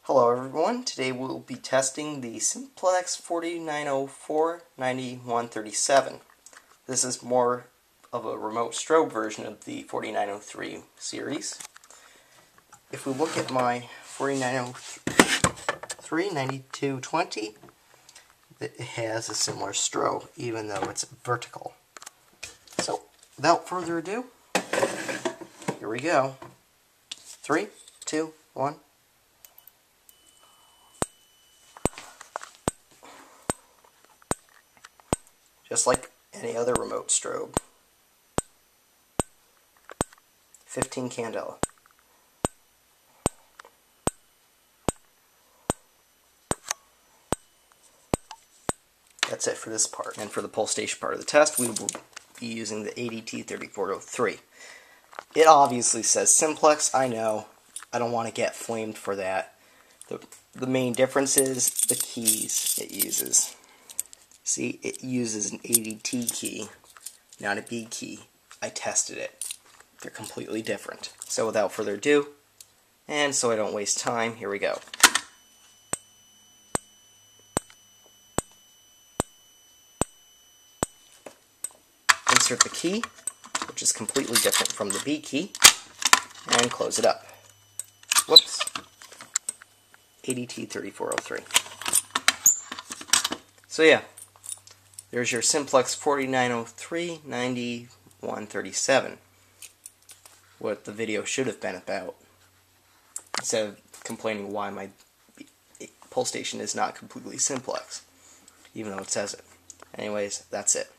Hello everyone, today we'll be testing the Simplex 4904-9137. This is more of a remote strobe version of the 4903 series. If we look at my 4903-9220, it has a similar strobe, even though it's vertical. So, without further ado, here we go. 3, 2, 1. Just like any other remote strobe. 15 candela. That's it for this part. And for the pulse station part of the test, we will be using the ADT3403. It obviously says Simplex, I know. I don't want to get flamed for that. The main difference is the keys it uses. See, it uses an ADT key, not a B key. I tested it. They're completely different. So without further ado, and so I don't waste time, here we go. Insert the key, which is completely different from the B key, and close it up. Whoops. ADT3403. So yeah. There's your Simplex 4903-9137. What the video should have been about. Instead of complaining why my pulse station is not completely Simplex. Even though it says it. Anyways, that's it.